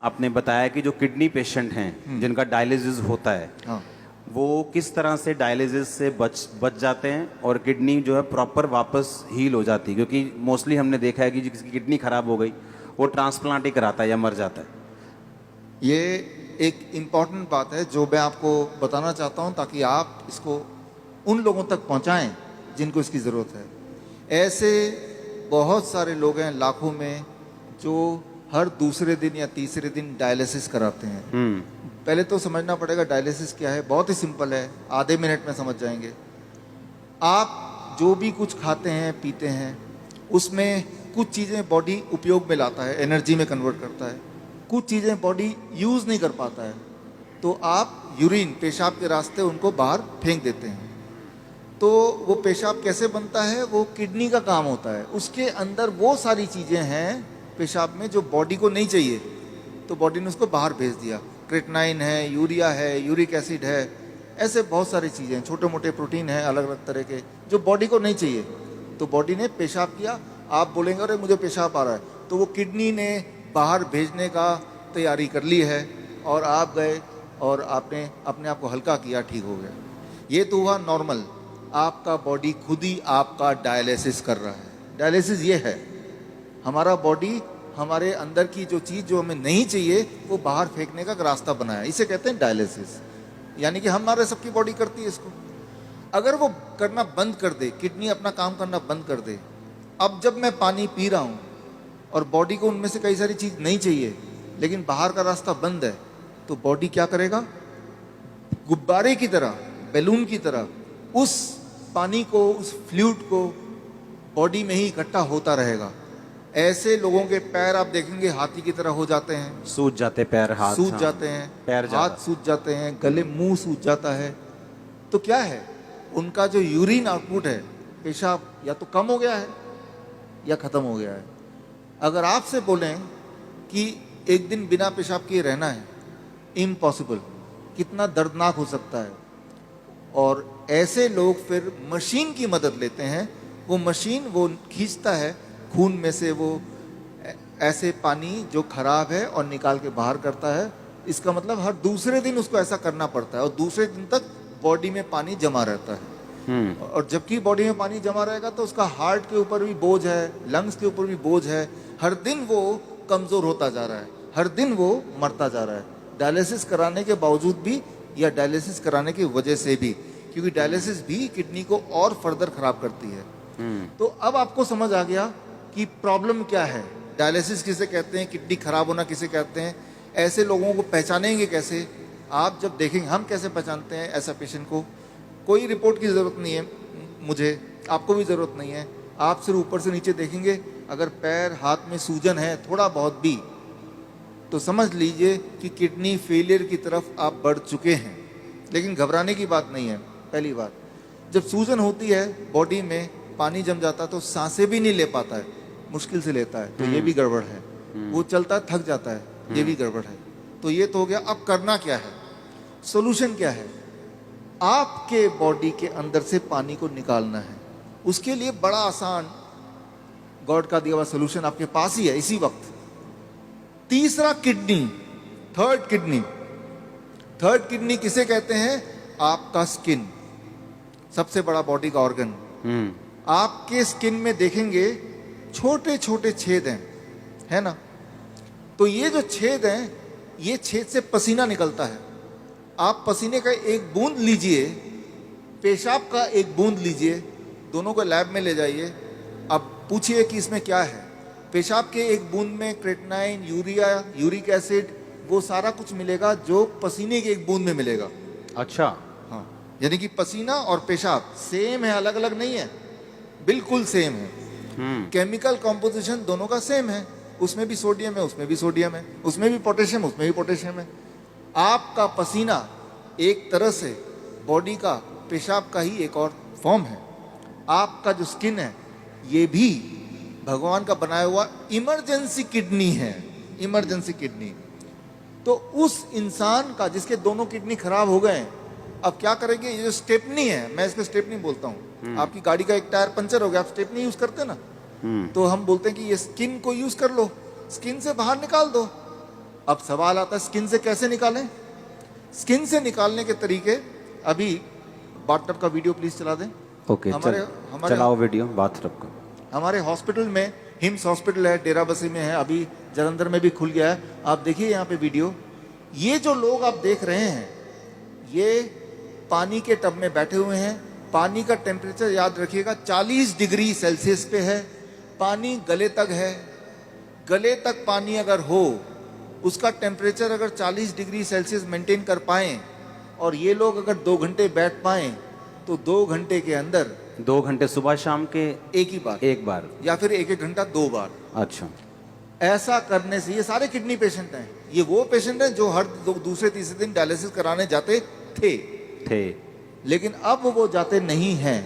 आपने बताया कि जो किडनी पेशेंट हैं जिनका डायलिसिस होता है, हाँ, वो किस तरह से डायलिसिस से बच जाते हैं और किडनी जो है प्रॉपर वापस हील हो जाती है, क्योंकि मोस्टली हमने देखा है कि जिसकी किडनी खराब हो गई वो ट्रांसप्लांट ही कराता है या मर जाता है। ये एक इम्पॉर्टेंट बात है जो मैं आपको बताना चाहता हूँ ताकि आप इसको उन लोगों तक पहुँचाएं जिनको इसकी ज़रूरत है। ऐसे बहुत सारे लोग हैं लाखों में जो हर दूसरे दिन या तीसरे दिन डायलिसिस कराते हैं। पहले तो समझना पड़ेगा डायलिसिस क्या है। बहुत ही सिंपल है, आधे मिनट में समझ जाएंगे। आप जो भी कुछ खाते हैं पीते हैं उसमें कुछ चीज़ें बॉडी उपयोग में लाता है, एनर्जी में कन्वर्ट करता है, कुछ चीज़ें बॉडी यूज़ नहीं कर पाता है, तो आप यूरिन पेशाब के रास्ते उनको बाहर फेंक देते हैं। तो वो पेशाब कैसे बनता है, वो किडनी का काम होता है। उसके अंदर वो सारी चीज़ें हैं पेशाब में जो बॉडी को नहीं चाहिए, तो बॉडी ने उसको बाहर भेज दिया। क्रेटनाइन है, यूरिया है, यूरिक एसिड है, ऐसे बहुत सारी चीज़ें, छोटे मोटे प्रोटीन हैं अलग अलग तरह के जो बॉडी को नहीं चाहिए, तो बॉडी ने पेशाब किया। आप बोलेंगे अरे मुझे पेशाब आ रहा है, तो वो किडनी ने बाहर भेजने का तैयारी कर ली है और आप गए और आपने अपने आप को हल्का किया, ठीक हो गया। ये तो हुआ नॉर्मल। आपका बॉडी खुद ही आपका डायलिसिस कर रहा है। डायलिसिस ये है, हमारा बॉडी हमारे अंदर की जो चीज़ जो हमें नहीं चाहिए वो बाहर फेंकने का रास्ता बनाया, इसे कहते हैं डायलिसिस। यानी कि हमारे सबकी बॉडी करती है इसको। अगर वो करना बंद कर दे, किडनी अपना काम करना बंद कर दे, अब जब मैं पानी पी रहा हूँ और बॉडी को उनमें से कई सारी चीज़ नहीं चाहिए लेकिन बाहर का रास्ता बंद है, तो बॉडी क्या करेगा, गुब्बारे की तरह, बैलून की तरह उस पानी को, उस फ्लूइड को बॉडी में ही इकट्ठा होता रहेगा। ऐसे लोगों के पैर आप देखेंगे हाथी की तरह हो जाते हैं, सूज जाते पैर, हाथ सूज हाँ, जाते हैं, पैर हाथ सूज जाते हैं, गले मुंह सूज जाता है। तो क्या है, उनका जो यूरिन आउटपुट है, पेशाब या तो कम हो गया है या खत्म हो गया है। अगर आपसे बोलें कि एक दिन बिना पेशाब किए रहना है, इम्पॉसिबल, कितना दर्दनाक हो सकता है। और ऐसे लोग फिर मशीन की मदद लेते हैं। वो मशीन वो खींचता है खून में से वो ऐसे पानी जो खराब है और निकाल के बाहर करता है। इसका मतलब हर दूसरे दिन उसको ऐसा करना पड़ता है और दूसरे दिन तक बॉडी में पानी जमा रहता है। और जबकि बॉडी में पानी जमा रहेगा तो उसका हार्ट के ऊपर भी बोझ है, लंग्स के ऊपर भी बोझ है। हर दिन वो कमज़ोर होता जा रहा है, हर दिन वो मरता जा रहा है, डायलिसिस कराने के बावजूद भी या डायलिसिस कराने की वजह से भी, क्योंकि डायलिसिस भी किडनी को और फर्दर खराब करती है। तो अब आपको समझ आ गया कि प्रॉब्लम क्या है, डायलिसिस किसे कहते हैं, किडनी खराब होना किसे कहते हैं। ऐसे लोगों को पहचानेंगे कैसे, आप जब देखेंगे। हम कैसे पहचानते हैं ऐसा पेशेंट को, कोई रिपोर्ट की ज़रूरत नहीं है मुझे, आपको भी ज़रूरत नहीं है। आप सिर्फ ऊपर से नीचे देखेंगे, अगर पैर हाथ में सूजन है थोड़ा बहुत भी, तो समझ लीजिए कि किडनी फेलियर की तरफ आप बढ़ चुके हैं। लेकिन घबराने की बात नहीं है। पहली बात, जब सूजन होती है बॉडी में, पानी जम जाता है तो सांसें भी नहीं ले पाता है, मुश्किल से लेता है, तो ये भी गड़बड़ है। वो चलता है थक जाता है, ये भी गड़बड़ है। तो ये तो हो गया। अब करना क्या है, सोल्यूशन क्या है, आपके बॉडी के अंदर से पानी को निकालना है। उसके लिए बड़ा आसान गॉड का दिया हुआ सोल्यूशन आपके पास ही है इसी वक्त। तीसरा kidney, third kidney. Third kidney किसे कहते हैं, आपका स्किन, सबसे बड़ा बॉडी का ऑर्गन। आपके स्किन में देखेंगे छोटे छोटे छेद हैं, है ना। तो ये जो छेद हैं, ये छेद से पसीना निकलता है। आप पसीने का एक बूंद लीजिए, पेशाब का एक बूंद लीजिए, दोनों को लैब में ले जाइए। अब पूछिए कि इसमें क्या है। पेशाब के एक बूंद में क्रेटनाइन, यूरिया, यूरिक एसिड, वो सारा कुछ मिलेगा जो पसीने के एक बूंद में मिलेगा। अच्छा, हाँ, यानी कि पसीना और पेशाब सेम है, अलग अलग नहीं है, बिल्कुल सेम है। केमिकल कॉम्पोजिशन दोनों का सेम है, उसमें भी सोडियम है, उसमें भी सोडियम है, उसमें भी पोटेशियम, उसमें भी पोटेशियम है। आपका पसीना एक तरह से बॉडी का पेशाब का ही एक और फॉर्म है। आपका जो स्किन है, ये भी भगवान का बनाया हुआ इमरजेंसी किडनी है, इमरजेंसी किडनी। तो उस इंसान का जिसके दोनों किडनी खराब हो गए, अब क्या करेंगे, ये जो स्टेपनी है, मैं इसको स्टेपनी बोलता हूँ। आपकी गाड़ी का एक टायर पंचर हो गया, आप स्टेपनी यूज करते हैं ना, तो हम बोलते हैं कि ये स्किन को यूज कर लो, स्किन से बाहर निकाल दो। अब सवाल आता है स्किन से कैसे निकालें। स्किन से निकालने के तरीके, अभी बाथटब का वीडियो प्लीज चला दें। ओके, चलाओ वीडियो बाथटब का। हमारे हॉस्पिटल में, हिम्स हॉस्पिटल है, डेरा बसी में है, अभी जलंधर में भी खुल गया है। आप देखिए यहाँ पे वीडियो, ये जो लोग आप देख रहे हैं ये पानी के टब में बैठे हुए हैं। पानी का टेम्परेचर याद रखिएगा 40 डिग्री सेल्सियस पे है। पानी गले तक है। गले तक पानी अगर हो, उसका टेम्परेचर अगर 40 डिग्री सेल्सियस मेंटेन कर पाएं और ये लोग अगर 2 घंटे बैठ पाएं तो 2 घंटे के अंदर 2 घंटे सुबह शाम के एक बार या फिर 1-1 घंटा 2 बार। अच्छा, ऐसा करने से, ये सारे किडनी पेशेंट हैं, ये वो पेशेंट हैं जो हर दूसरे तीसरे दिन डायलिसिस कराने जाते थे, लेकिन अब वो जाते नहीं हैं।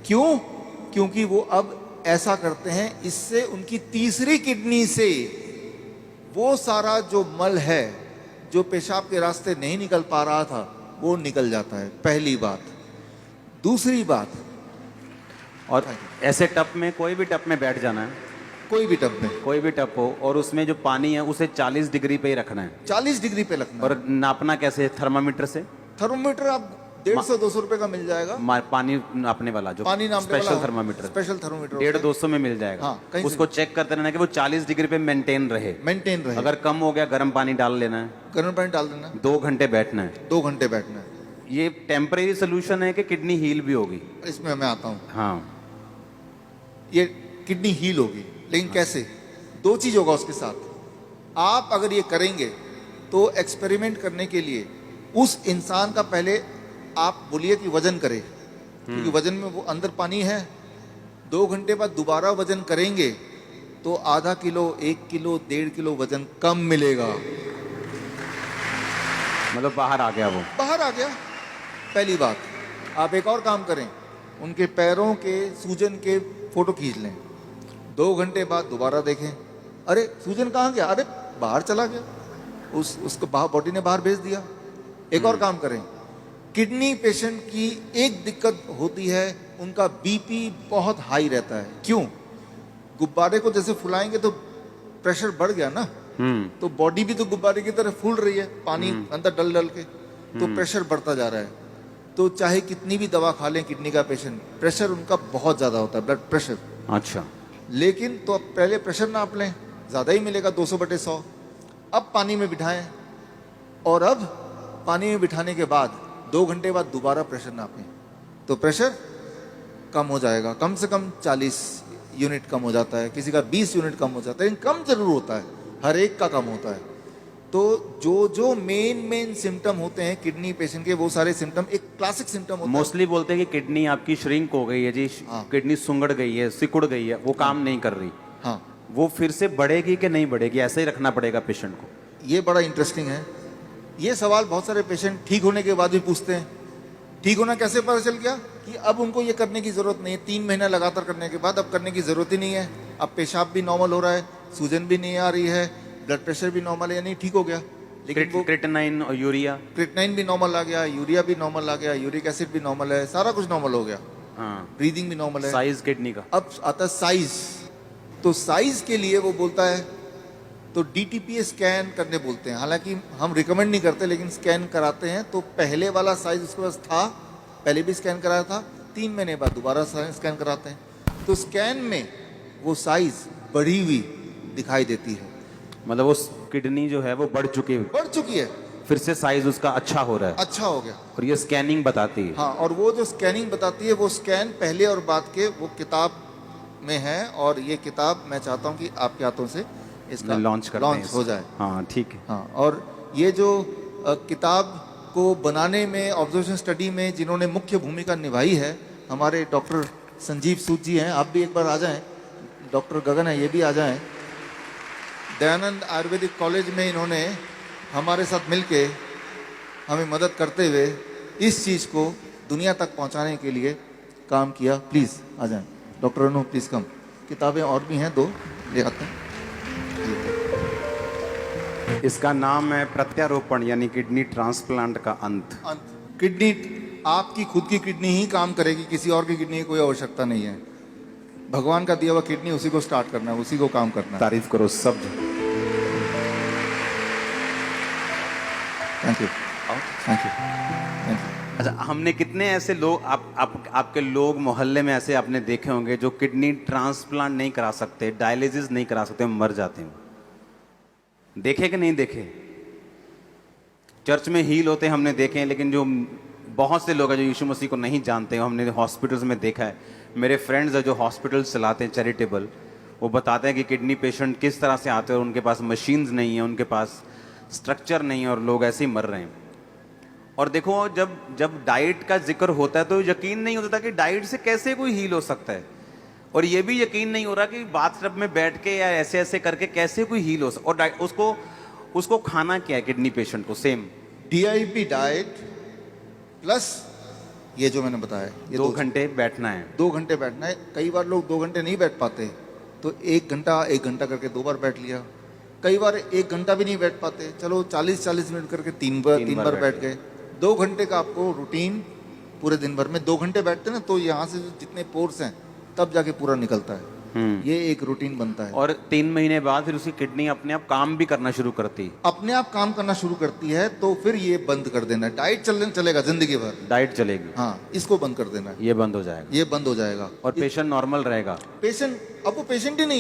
क्यों? क्योंकि वो अब ऐसा करते हैं, इससे उनकी तीसरी किडनी से वो सारा जो मल है जो पेशाब के रास्ते नहीं निकल पा रहा था वो निकल जाता है। पहली बात। दूसरी बात, और ऐसे टब में, कोई भी टब में बैठ जाना है, कोई भी टब में, कोई भी टब हो, और उसमें जो पानी है उसे 40 डिग्री पे ही रखना है। 40 डिग्री पे रखना है। और नापना कैसे? थर्मामीटर से। थर्मोमीटर आप 150-200 रुपए का मिल जाएगा। पानी नापने वाला जो पानी नापने स्पेशल वाला थर्मामीटर, स्पेशल थर्मोमीटर 150-200 में मिल जाएगा। हाँ, कहीं से उसको चेक करते रहना कि वो 40 डिग्री पे मेंटेन रहे। अगर कम हो गया गर्म पानी डाल लेना है, गर्म पानी डाल देना, 2 घंटे बैठना है। 2 घंटे बैठना है। ये टेम्परेरी सोल्यूशन है कि किडनी हील भी होगी? इसमें मैं आता हूँ। हाँ, ये किडनी हील होगी, लेकिन कैसे? 2 चीज होगा उसके साथ। आप अगर ये करेंगे तो एक्सपेरिमेंट करने के लिए उस इंसान का पहले आप बोलिए कि वजन करे, क्योंकि वजन में वो अंदर पानी है। 2 घंटे बाद दोबारा वजन करेंगे तो आधा किलो, 1 किलो, 1.5 किलो वजन कम मिलेगा। मतलब बाहर आ गया, वो बाहर आ गया। पहली बात। आप एक और काम करें, उनके पैरों के सूजन के फोटो खींच लें। 2 घंटे बाद दोबारा देखें, अरे सूजन कहाँ गया? अरे बाहर चला गया, उसको बॉडी ने बाहर भेज दिया। एक और काम करें, किडनी पेशेंट की एक दिक्कत होती है, उनका बीपी बहुत हाई रहता है। क्यों? गुब्बारे को जैसे फुलाएंगे तो प्रेशर बढ़ गया ना, तो बॉडी भी तो गुब्बारे की तरह फूल रही है, पानी अंदर डल डल के, तो प्रेशर बढ़ता जा रहा है। तो चाहे कितनी भी दवा खा लें किडनी का पेशेंट, प्रेशर उनका बहुत ज्यादा होता है, ब्लड प्रेशर। अच्छा, लेकिन तो अब पहले प्रेशर नाप लें, ज्यादा ही मिलेगा 200/100। अब पानी में बिठाएं, और अब पानी में बिठाने के बाद 2 घंटे बाद दोबारा प्रेशर नापें, तो प्रेशर कम हो जाएगा। कम से कम 40 यूनिट कम हो जाता है, किसी का 20 यूनिट कम हो जाता है, लेकिन कम जरूर होता है, हर एक का कम होता है। तो जो मेन सिम्टम होते हैं किडनी पेशेंट के, वो सारे सिम्टम एक क्लासिक सिम्टम होता है। मोस्टली बोलते हैं कि किडनी आपकी श्रिंक हो गई है जी, किडनी सुंगड़ गई है, सिकुड़ गई है, वो काम नहीं कर रही। हाँ, वो फिर से बढ़ेगी कि नहीं बढ़ेगी? ऐसे ही रखना पड़ेगा पेशेंट को? ये बड़ा इंटरेस्टिंग है। ये सवाल बहुत सारे पेशेंट ठीक होने के बाद भी पूछते हैं। ठीक होना कैसे पता चल गया? कि अब उनको ये करने की जरूरत नहीं है। 3 महीना लगातार करने के बाद अब करने की जरूरत ही नहीं है। अब पेशाब भी नॉर्मल हो रहा है, सूजन भी नहीं आ रही है, ब्लड प्रेशर भी नॉर्मल है, यानी ठीक हो गया। लेकिन वो क्रिएटिनिन और यूरिया, क्रिएटिनिन भी नॉर्मल आ गया, यूरिया भी नॉर्मल आ गया, यूरिक एसिड भी नॉर्मल है, सारा कुछ नॉर्मल हो गया। हाँ, ब्रीदिंग भी नॉर्मल है। साइज किडनी का। अब आता है साइज। तो साइज के लिए वो बोलता है, तो डीटीपीए स्कैन करने बोलते हैं। हालांकि हम रिकमेंड नहीं करते, लेकिन स्कैन कराते हैं। तो पहले वाला साइज उसके पास था, पहले भी स्कैन कराया था, 3 महीने बाद दोबारा स्कैन कराते हैं। तो स्कैन में वो साइज बढ़ी हुई दिखाई देती है, मतलब वो किडनी जो है वो बढ़ चुकी है, फिर से साइज उसका अच्छा हो रहा है, अच्छा हो गया। और ये स्कैनिंग बताती है। हाँ, और वो जो स्कैनिंग बताती है, वो स्कैन पहले और बाद के वो किताब में है। और ये किताब मैं चाहता हूँ कि आपके हाथों से इसका लॉन्च हो जाए। हाँ, ठीक है। हाँ, और ये जो किताब को बनाने में, ऑब्जर्वेशन स्टडी में जिन्होंने मुख्य भूमिका निभाई है, हमारे डॉक्टर संजीव सूद जी हैं। आप भी एक बार आ जाएं। डॉक्टर गगन है, ये भी आ जाएं। दयानंद आयुर्वेदिक कॉलेज में इन्होंने हमारे साथ मिलके हमें मदद करते हुए इस चीज़ को दुनिया तक पहुंचाने के लिए काम किया। प्लीज़ आ जाएं। डॉक्टर अनु, प्लीज़ कम। किताबें और भी हैं, 2 ले आते हैं। इसका नाम है प्रत्यारोपण, यानी किडनी ट्रांसप्लांट का अंत। किडनी, आपकी खुद की किडनी ही काम करेगी, किसी और की किडनी की कोई आवश्यकता नहीं है। भगवान का दिया हुआ किडनी, उसी को स्टार्ट करना है, उसी को काम करना है। तारीफ करो सब। Thank you, thank you, thank you. अच्छा, हमने कितने ऐसे लोग आपके लोग मोहल्ले में ऐसे आपने देखे होंगे जो किडनी ट्रांसप्लांट नहीं करा सकते, डायलिसिस नहीं करा सकते, मर जाते हैं। देखे कि नहीं देखे? चर्च में हील होते हमने देखे हैं, लेकिन जो बहुत से लोग हैं जो यीशु मसीह को नहीं जानते हैं, हमने हॉस्पिटल्स में देखा है। मेरे फ्रेंड्स हैं जो हॉस्पिटल्स चलाते हैं चैरिटेबल, वो बताते हैं कि किडनी पेशेंट किस तरह से आते हैं और उनके पास मशीन्स नहीं है, उनके पास स्ट्रक्चर नहीं है और लोग ऐसे ही मर रहे हैं। और देखो, जब डाइट का जिक्र होता है तो यकीन नहीं होता कि डाइट से कैसे कोई हील हो सकता है, और ये भी यकीन नहीं हो रहा कि बाथटब में बैठ के या ऐसे ऐसे करके कैसे कोई हील हो सकता। और उसको खाना क्या है किडनी पेशेंट को? सेम DIP डाइट प्लस ये जो मैंने बताया, ये 2 घंटे बैठना है। 2 घंटे बैठना है। कई बार लोग 2 घंटे नहीं बैठ पाते, तो 1 घंटा करके 2 बार बैठ लिया। कई बार 1 घंटा भी नहीं बैठ पाते, चलो 40 मिनट करके 3 बार बैठ गए। 2 घंटे का आपको रूटीन पूरे दिन भर में 2 घंटे बैठते ना, तो यहाँ से जितने पोर्स हैं तब जाके पूरा निकलता है। ये एक रूटीन बनता है। और 3 महीने बाद फिर उसकी किडनी अपने आप काम भी करना शुरू करती है। अपने आप काम करना शुरू करती है, तो फिर ये बंद कर देना है। डाइट चलेगा जिंदगी भर, डाइट चलेगी, हाँ, इसको बंद कर देना है। ये बंद हो जाएगा, ये बंद हो जाएगा और पेशेंट नॉर्मल रहेगा। पेशेंट, अब वो पेशेंट ही नहीं है।